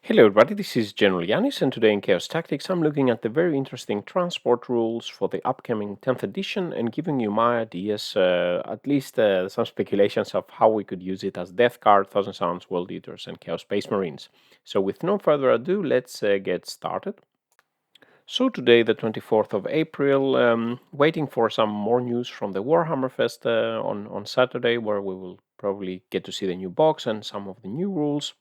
Hello everybody, this is GeneralJannis, and today in Chaos Tactics I'm looking at the very interesting transport rules for the upcoming 10th edition and giving you my ideas, at least some speculations of how we could use it as Death Guard, Thousand Suns, World Eaters and Chaos Space Marines. So with no further ado, let's get started. So today, the 24th of April, waiting for some more news from the Warhammer Fest on Saturday, where we will probably get to see the new box and some of the new rules.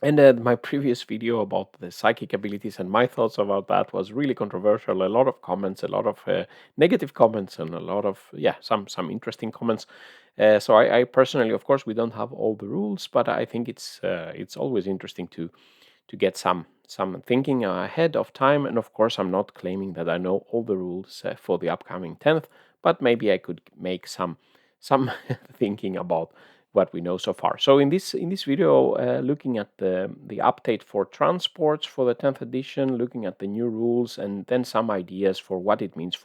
And my previous video about the psychic abilities and my thoughts about that was really controversial. A lot of comments, a lot of negative comments, and a lot of some interesting comments. So I personally, of course, we don't have all the rules, but I think it's always interesting to get some thinking ahead of time. And of course, I'm not claiming that I know all the rules for the upcoming 10th, but maybe I could make some thinking about what we know so far. So in this video, looking at the update for transports for the 10th edition, looking at the new rules, and then some ideas for what it means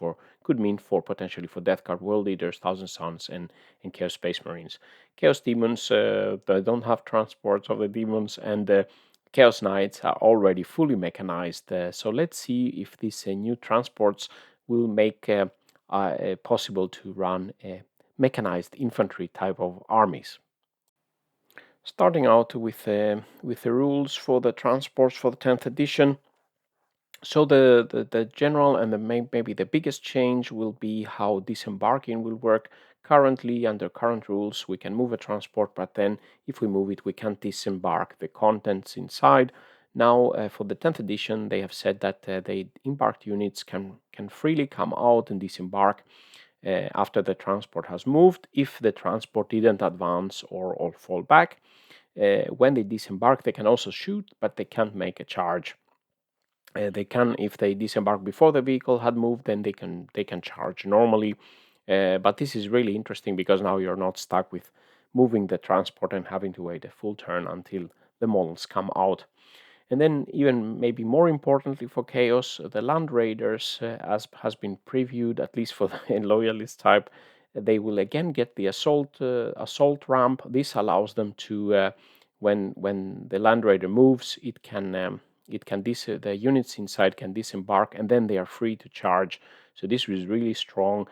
could mean for potentially for Death Guard, World Eaters, Thousand Suns, and Chaos Space Marines. Chaos Demons, they don't have transports of the demons, and Chaos Knights are already fully mechanized. So let's see if these new transports will make possible to run mechanized infantry type of armies. Starting out with the rules for the transports for the 10th edition. So the general and maybe the biggest change will be how disembarking will work. Currently, under current rules, we can move a transport, but then if we move it, we can't disembark the contents inside. Now, for the 10th edition, they have said that the embarked units can freely come out and disembark after the transport has moved, if the transport didn't advance or fall back. When they disembark, they can also shoot, but they can't make a charge. They can, if they disembark before the vehicle had moved, then they can charge normally. But this is really interesting because now you're not stuck with moving the transport and having to wait a full turn until the models come out. And then, even maybe more importantly for Chaos, the Land Raiders, as has been previewed, at least for the Loyalist type, they will again get the assault ramp. This allows them to, when the Land Raider moves, the units inside can disembark, and then they are free to charge. So this is really strong,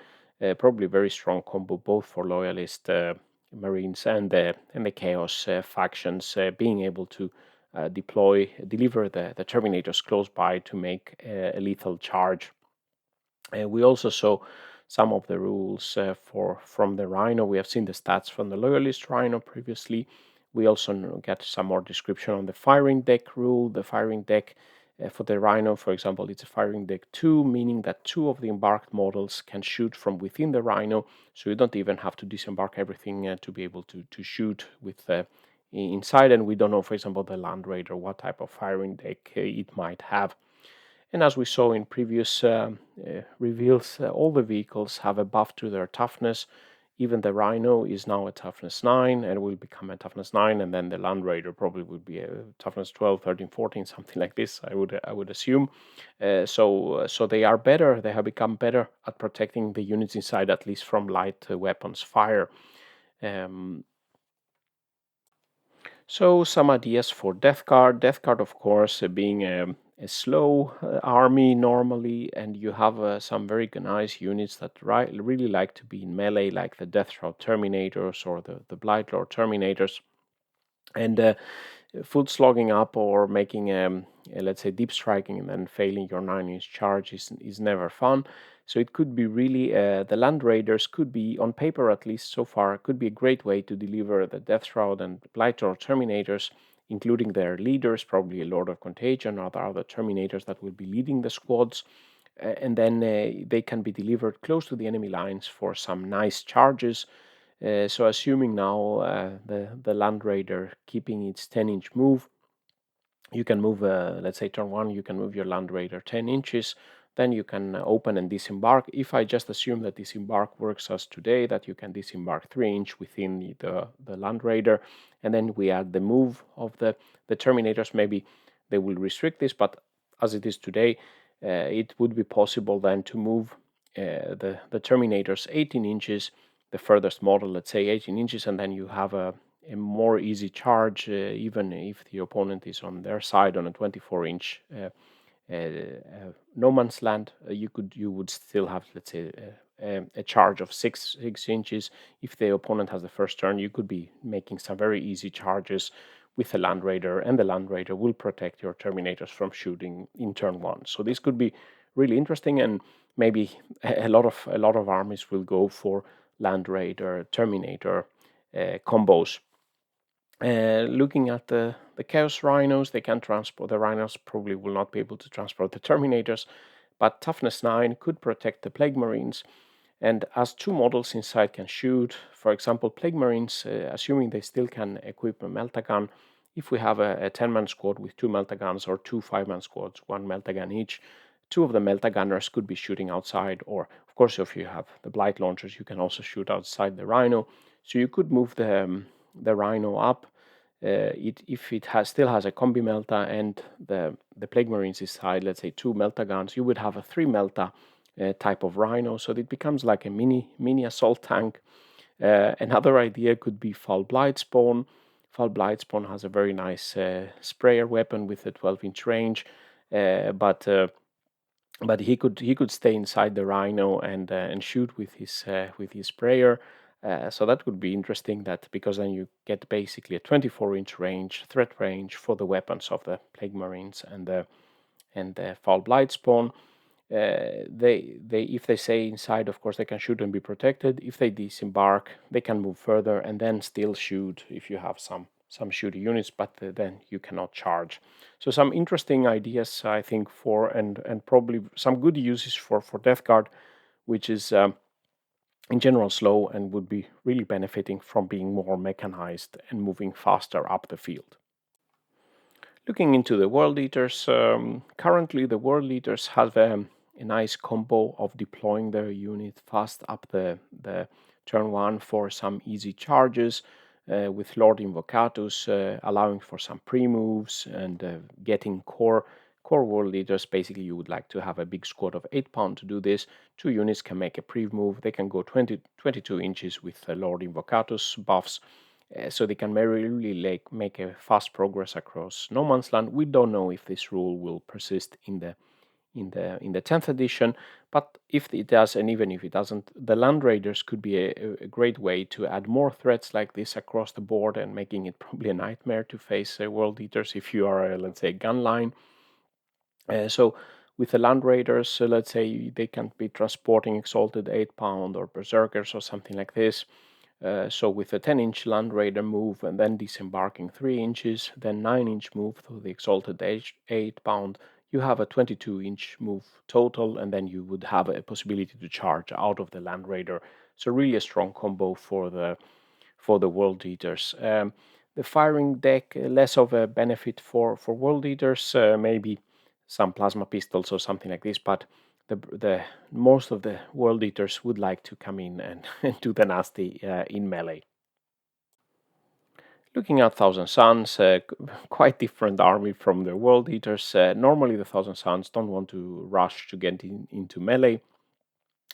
probably very strong combo both for Loyalist Marines and the Chaos factions, being able to deliver the Terminators close by to make a lethal charge. We also saw some of the rules from the Rhino. We have seen the stats from the Loyalist Rhino previously. We also get some more description on the Firind Deck rule. The Firind Deck for the Rhino, for example, it's a Firind Deck 2, meaning that 2 of the embarked models can shoot from within the Rhino, so you don't even have to disembark everything to be able to shoot with inside. And we don't know, for example, the Land Raider, what type of Firind Deck it might have. And as we saw in previous reveals, all the vehicles have a buff to their toughness. Even the Rhino is now a toughness 9 and will become a toughness 9, and then the Land Raider probably would be a toughness 12, 13, 14, something like this, I would assume. So they are better. They have become better at protecting the units inside, at least from light weapons fire. So some ideas for Death Guard. Death Guard, of course, being a slow army normally, and you have some very nice units that really like to be in melee, like the Deathshroud Terminators or the Blightlord Terminators. And foot slogging up or making let's say deep striking and then failing your 9-inch charge is never fun. So it could be really the Land Raiders could be, on paper at least so far, could be a great way to deliver the Deathshroud and Blightlord Terminators, including their leaders, probably a Lord of Contagion or other Terminators that will be leading the squads. And then they can be delivered close to the enemy lines for some nice charges. So assuming now the Land Raider keeping its 10-inch move, you can move, let's say turn 1, you can move your Land Raider 10 inches, then you can open and disembark. If I just assume that disembark works as today, that you can disembark 3-inch within the Land Raider, and then we add the move of the Terminators, maybe they will restrict this, but as it is today, it would be possible then to move the Terminators 18 inches, the furthest model, let's say 18 inches, and then you have a more easy charge, even if the opponent is on their side on a 24-inch no man's land. You would still have, let's say, a charge of 6 inches. If the opponent has the first turn, you could be making some very easy charges with a Land Raider, and the Land Raider will protect your Terminators from shooting in turn one. So this could be really interesting, and maybe a lot of armies will go for Land Raider Terminator combos. Looking at the Chaos Rhinos, they can transport. The Rhinos probably will not be able to transport the Terminators, but Toughness 9 could protect the Plague Marines. And as two models inside can shoot, for example, Plague Marines, assuming they still can equip a Meltagun, if we have a 10-man squad with two Meltaguns or two 5-man squads, one Meltagun each, two of the Meltagunners could be shooting outside, or of course, if you have the Blightlords, you can also shoot outside the Rhino. So you could move the Rhino up. If it still has a combi Melta and the Plague Marines inside, let's say two Meltaguns, you would have a 3 Melta type of Rhino, so it becomes like a mini assault tank. Another idea could be Foul Blightspawn. Foul Blightspawn has a very nice sprayer weapon with a 12-inch range, but he could stay inside the Rhino and shoot with his sprayer. So that would be interesting, that because then you get basically a 24-inch range, threat range for the weapons of the Plague Marines and the Foul Blightspawn. If they stay inside, of course, they can shoot and be protected. If they disembark, they can move further and then still shoot if you have some shooty units, but then you cannot charge. So some interesting ideas, I think, and probably some good uses for Death Guard, which is in general slow and would be really benefiting from being more mechanized and moving faster up the field. Looking into the World Eaters, currently the World Eaters have a nice combo of deploying their unit fast up the turn one for some easy charges, with Lord Invocatus allowing for some pre-moves and getting core World Eaters. Basically, you would like to have a big squad of 8-pound to do this. Two units can make a pre-move. They can go 22 inches with Lord Invocatus buffs. So they can really make a fast progress across no man's land. We don't know if this rule will persist in the 10th edition, but if it does, and even if it doesn't, the Land Raiders could be a great way to add more threats like this across the board, and making it probably a nightmare to face World Eaters if you are, let's say, gun line. So with the Land Raiders, let's say they can be transporting Exalted 8-pound or Berserkers or something like this. So with a 10-inch Land Raider move and then disembarking 3 inches, then 9-inch move to the Exalted 8-pound, you have a 22-inch move total, and then you would have a possibility to charge out of the Land Raider. So really a strong combo for the World Eaters. The Firind Deck, less of a benefit for World Eaters, maybe some plasma pistols or something like this, but the most of the World Eaters would like to come in and do the nasty in melee. Looking at Thousand Suns, quite different army from the World Eaters. Normally the Thousand Suns don't want to rush to get into melee,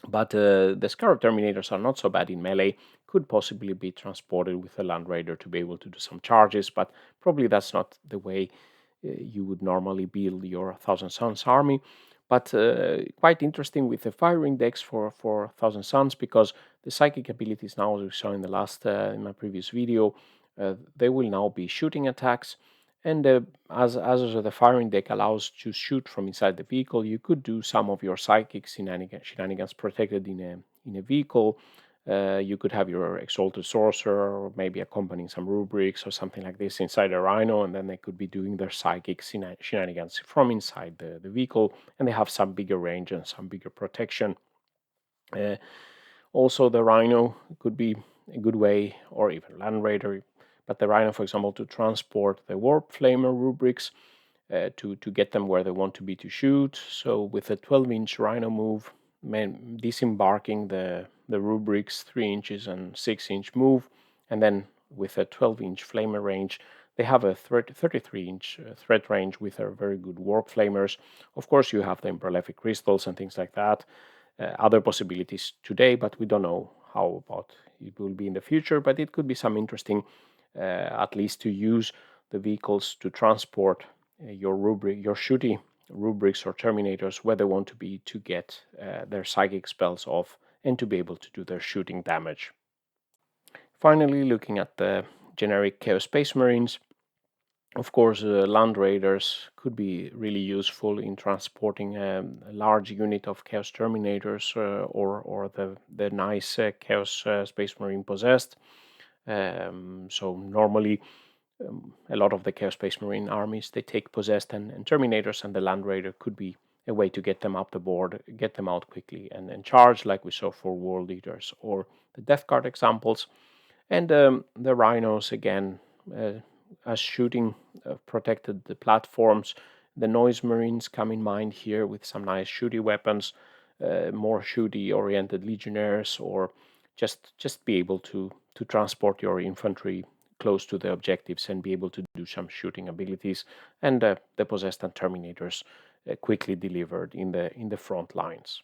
but the Scarab Terminators are not so bad in melee. Could possibly be transported with a Land Raider to be able to do some charges, but probably that's not the way you would normally build your Thousand Suns army. But quite interesting with the Firind decks for Thousand Suns, because the psychic abilities now, as we saw in the last in my previous video, they will now be shooting attacks. And as the Firind deck allows to shoot from inside the vehicle, you could do some of your psychic shenanigans protected in a vehicle. You could have your Exalted Sorcerer, or maybe accompanying some rubrics or something like this inside a Rhino, and then they could be doing their psychic shenanigans from inside the vehicle, and they have some bigger range and some bigger protection. Also, the Rhino could be a good way, or even Land Raider, but the Rhino, for example, to transport the Warp Flamer rubrics to get them where they want to be to shoot. So with a 12-inch Rhino move, disembarking the rubrics 3 inches and 6-inch move, and then with a 12-inch flamer range, they have a 33-inch threat range with a very good warp flamers. Of course, you have the prolific crystals and things like that. Other possibilities today, but we don't know how about it will be in the future. But it could be some interesting at least to use the vehicles to transport your shooty rubrics or terminators where they want to be to get their psychic spells off and to be able to do their shooting damage. Finally, looking at the generic Chaos Space Marines, of course, land raiders could be really useful in transporting a large unit of Chaos Terminators or the nice Chaos Space Marine possessed. So normally, a lot of the Chaos Space Marine armies, they take possessed and Terminators, and the land raider could be a way to get them up the board, get them out quickly, and charge, like we saw for World Eaters or the Death Guard examples. And the Rhinos, again, as shooting protected the platforms. The Noise Marines come in mind here with some nice shooty weapons, more shooty oriented legionnaires, or just be able to transport your infantry close to the objectives and be able to do some shooting abilities, and the possessed and terminators quickly delivered in the front lines.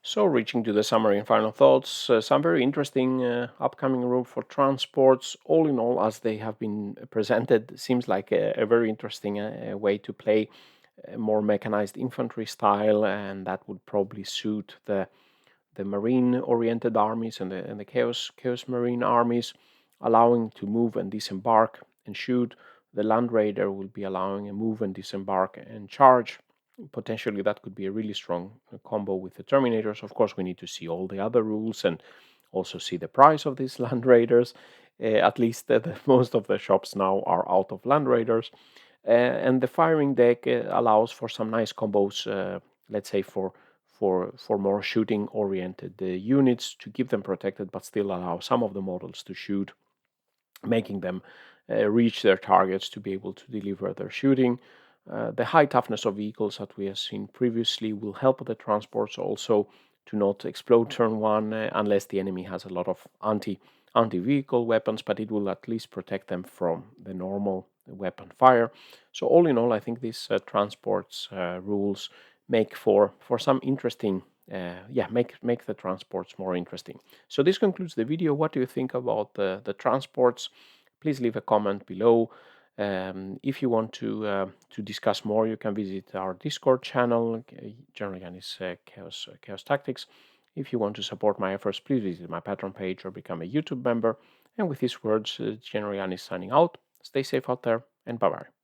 So, reaching to the summary and final thoughts, some very interesting upcoming rules for transports. All in all, as they have been presented, seems like a very interesting way to play a more mechanized infantry style, and that would probably suit the marine-oriented armies and the chaos marine armies, allowing to move and disembark and shoot. The land raider will be allowing a move and disembark and charge. Potentially that could be a really strong combo with the Terminators. Of course, we need to see all the other rules and also see the price of these land raiders. At least most of the shops now are out of land raiders. And the Firind Deck allows for some nice combos, let's say for more shooting oriented units, to keep them protected but still allow some of the models to shoot, making them reach their targets to be able to deliver their shooting. The high toughness of vehicles that we have seen previously will help the transports also to not explode turn one unless the enemy has a lot of anti-vehicle weapons, but it will at least protect them from the normal weapon fire. So all in all, I think these transports rules make for some interesting make the transports more interesting. So this concludes the video. What do you think about the transports? Please leave a comment below. If you want to discuss more, you can visit our Discord channel, GeneralJannis Chaos Tactics. If you want to support my efforts, please visit my Patreon page or become a YouTube member. And with these words, GeneralJannis signing out. Stay safe out there, and bye-bye.